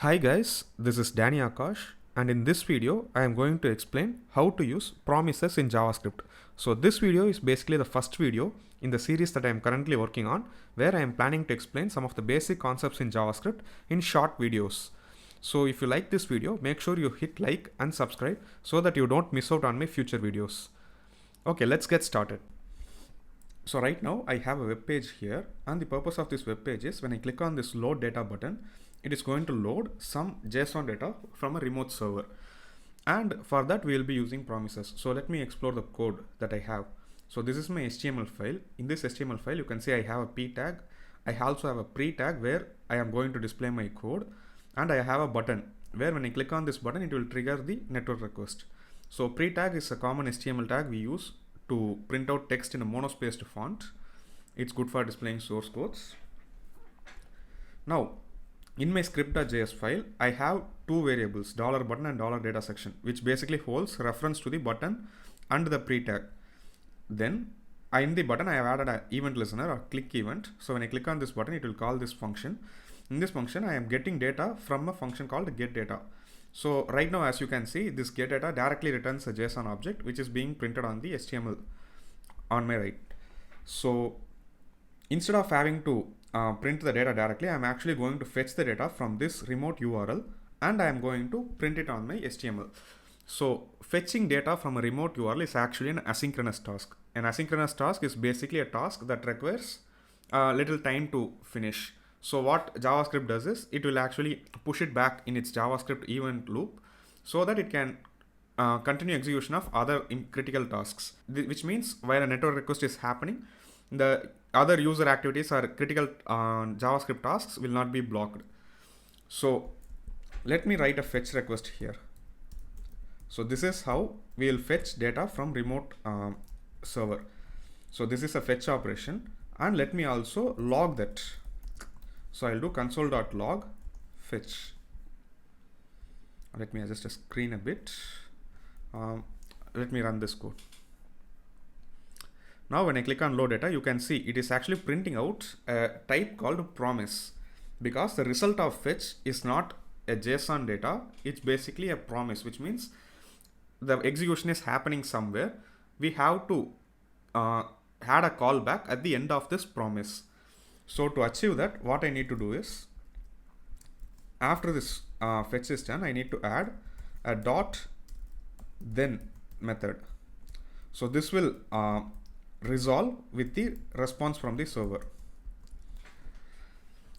Hi guys, this is Danny Akash, and in this video I am going to explain how to use promises in JavaScript. So this video is basically the first video in the series that I am currently working on, where I am planning to explain some of the basic concepts in JavaScript in short videos. So if you like this video, make sure you hit like and subscribe so that you don't miss out on my future videos. Okay, let's get started. So right now I have a web page here, and the purpose of this web page is when I click on this load data button, it is going to load some JSON data from a remote server. And for that we will be using promises. So let me explore the code that I have. So this is my HTML file. In this HTML file, you can see I have a p tag. I also have a pre tag where I am going to display my code, and I have a button where when I click on this button, it will trigger the network request. So pre tag is a common HTML tag we use to print out text in a monospaced font. It's good for displaying source codes. Now, in my script.js file, I have two variables, $button and $data section, which basically holds reference to the button and the pre tag. Then in the button, I have added an event listener or click event. So when I click on this button, it will call this function. In this function, I am getting data from a function called getData. So right now, as you can see, this getData directly returns a JSON object, which is being printed on the HTML on my right. So instead of having to print the data directly, I am actually going to fetch the data from this remote URL, and I am going to print it on my HTML. So fetching data from a remote URL is actually an asynchronous task. An asynchronous task is basically a task that requires a little time to finish. So what JavaScript does is it will actually push it back in its JavaScript event loop so that it can continue execution of other critical tasks, which means while a network request is happening, the other user activities or critical JavaScript tasks will not be blocked. So let me write a fetch request here. So this is how we will fetch data from remote server. So this is a fetch operation, and let me also log that. So I'll do console.log fetch. Let me adjust the screen a bit. Let me run this code. Now when I click on load data, you can see it is actually printing out a type called promise, because the result of fetch is not a JSON data, it's basically a promise, which means the execution is happening somewhere. We have to add a callback at the end of this promise. So to achieve that, what I need to do is, after this fetch is done, I need to add a .then method. So this will resolve with the response from the server.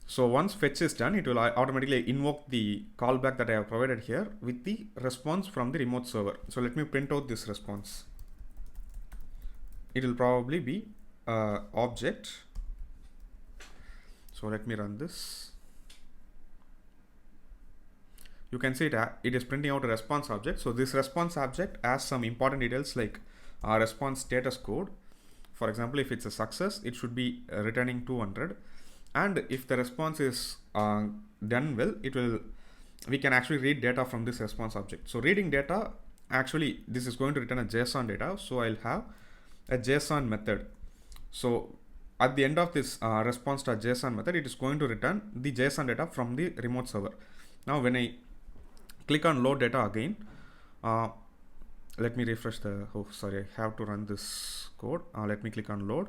So once fetch is done, it will automatically invoke the callback that I have provided here with the response from the remote server. So let me print out this response. It will probably be object. So let me run this. You can see it is printing out a response object. So this response object has some important details like response status code. For example, if it's a success, it should be returning 200. And if the response is done well, we can actually read data from this response object. So reading data, actually this is going to return a JSON data. So I'll have a JSON method. So at the end of this response.json method, it is going to return the JSON data from the remote server. Now when I click on load data again, let me refresh I have to run this code. Let me click on load,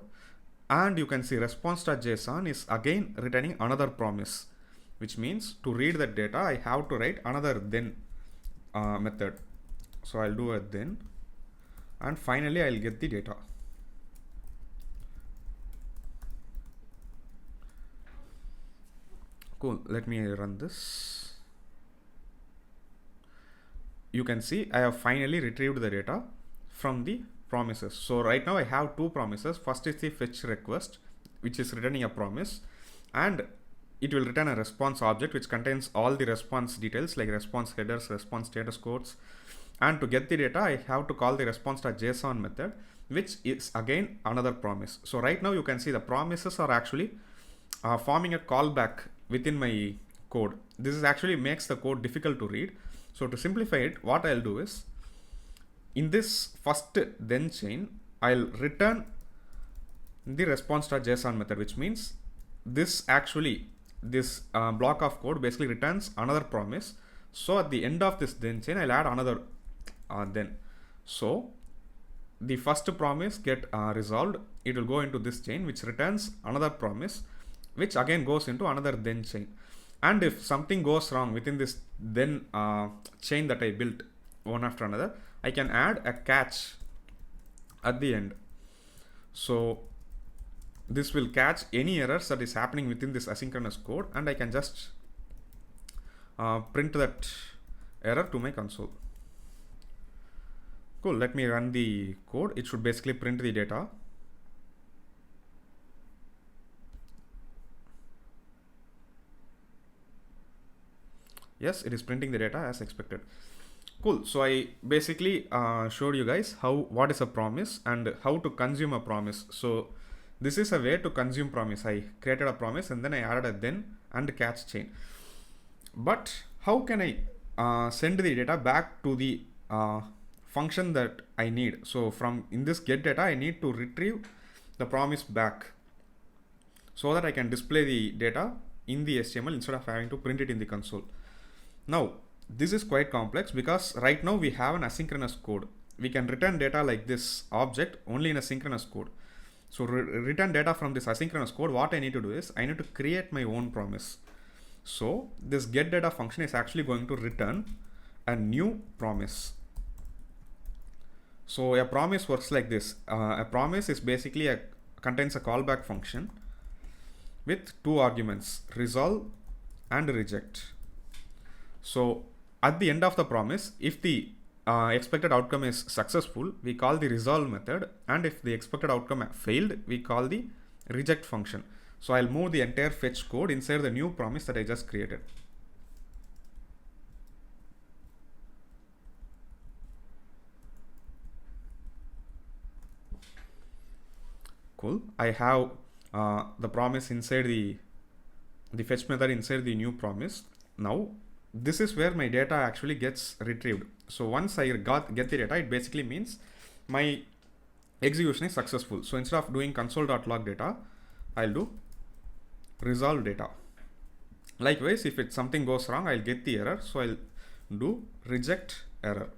and you can see response.json is again returning another promise, which means to read that data, I have to write another then method. So I'll do a then, and finally I'll get the data. Cool. Let me run this. You can see I have finally retrieved the data from the promises. So right now I have two promises. First is the fetch request, which is returning a promise, and it will return a response object which contains all the response details like response headers, response status codes. And to get the data, I have to call the response.json method, which is again another promise. So right now you can see the promises are actually forming a callback within my code. This is actually makes the code difficult to read. So to simplify it, what I'll do is, in this first then chain, I'll return the response.json method, which means this actually this block of code basically returns another promise. So at the end of this then chain, I'll add another then. So the first promise get resolved, it will go into this chain which returns another promise, which again goes into another then chain. And if something goes wrong within this then chain that I built one after another, I can add a catch at the end. So this will catch any errors that is happening within this asynchronous code, and I can just print that error to my console. Cool, let me run the code. It should basically print the data. Yes, it is printing the data as expected. Cool, so I basically showed you guys what is a promise and how to consume a promise. So this is a way to consume promise. I created a promise and then I added a then and catch chain. But how can I send the data back to the function that I need? So from in this get data, I need to retrieve the promise back so that I can display the data in the HTML instead of having to print it in the console. Now this is quite complex because right now we have an asynchronous code. We can return data like this object only in a synchronous code. So return data from this asynchronous code, what I need to do is I need to create my own promise. So this get data function is actually going to return a new promise. So a promise works like this. A promise is basically contains a callback function with two arguments, resolve and reject. So at the end of the promise, if the expected outcome is successful, we call the resolve method, and if the expected outcome failed, we call the reject function. So I'll move the entire fetch code inside the new promise that I just created. Cool, I have the promise inside the fetch method inside the new promise. Now this is where my data actually gets retrieved. So once I get the data, it basically means my execution is successful. So instead of doing console.log data, I'll do resolve data. Likewise, if something goes wrong, I'll get the error. So I'll do reject error.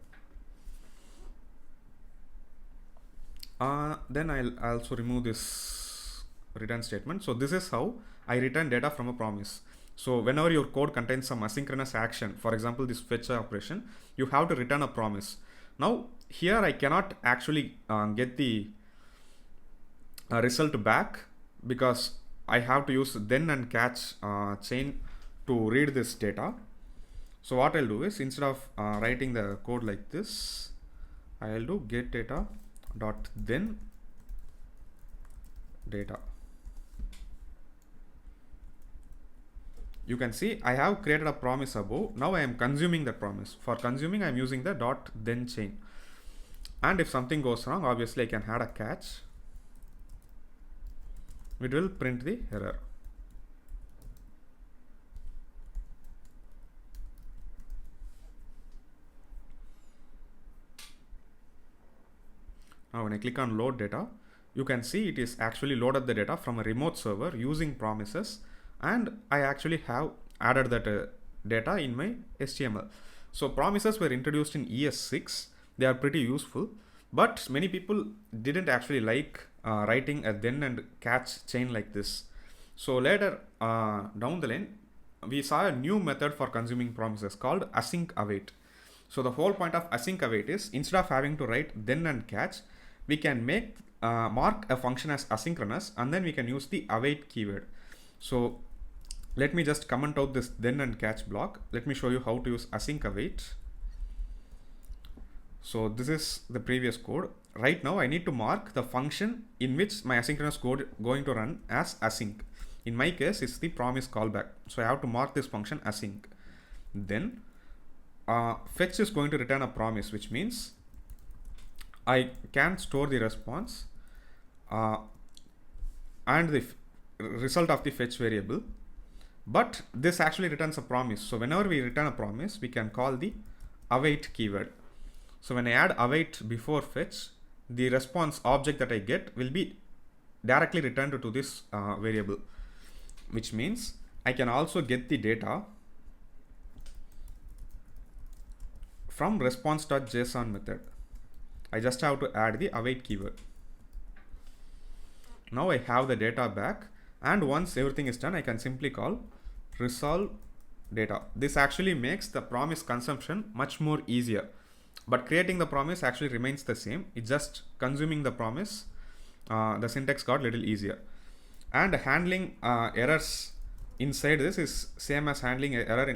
Then I'll also remove this return statement. So this is how I return data from a promise. So whenever your code contains some asynchronous action, for example this fetch operation, you have to return a promise. Now here I cannot actually get the result back because I have to use then and catch chain to read this data. So what I'll do is, instead of writing the code like this, I'll do get data dot then data. You can see I have created a promise above. Now I am consuming the promise. For consuming, I am using the dot then chain. And if something goes wrong, obviously I can add a catch. It will print the error. Now when I click on load data, you can see it is actually loaded the data from a remote server using promises, and I actually have added that data in my HTML. So promises were introduced in ES6. They are pretty useful, but many people didn't actually like writing a then and catch chain like this. So later down the line, we saw a new method for consuming promises called async await. So the whole point of async await is, instead of having to write then and catch, we can make mark a function as asynchronous, and then we can use the await keyword. So let me just comment out this then and catch block. Let me show you how to use async await. So this is the previous code. Right now I need to mark the function in which my asynchronous code going to run as async. In my case, it's the promise callback. So I have to mark this function async. Then fetch is going to return a promise, which means I can store the response and the result of the fetch variable, but this actually returns a promise. So whenever we return a promise, we can call the await keyword. So when I add await before fetch, the response object that I get will be directly returned to this variable, which means I can also get the data from response.json method. I just have to add the await keyword. Now I have the data back, and once everything is done, I can simply call resolve data. This actually makes the promise consumption much more easier, but creating the promise actually remains the same. It's just consuming the promise. The syntax got little easier, and handling errors inside this is same as handling an error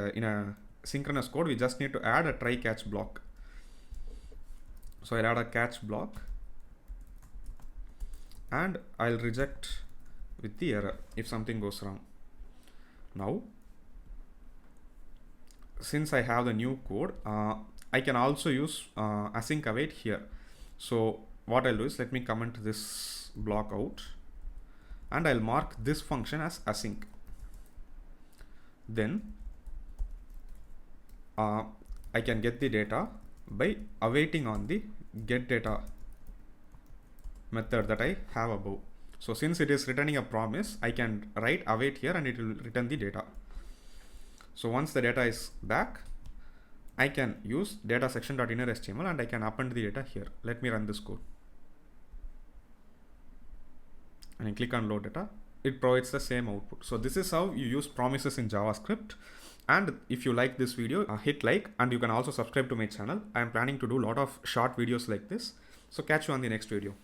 in a synchronous code. We just need to add a try catch block. So I'll add a catch block, and I'll reject with the error if something goes wrong. Now, since I have the new code, I can also use async await here. So what I'll do is, let me comment this block out, and I'll mark this function as async. Then I can get the data by awaiting on the get data method that I have above. So since it is returning a promise, I can write await here and it will return the data. So once the data is back, I can use data section.inner.html and I can append the data here. Let me run this code. And I click on load data. It provides the same output. So this is how you use promises in JavaScript. And if you like this video, hit like, and you can also subscribe to my channel. I am planning to do a lot of short videos like this. So catch you on the next video.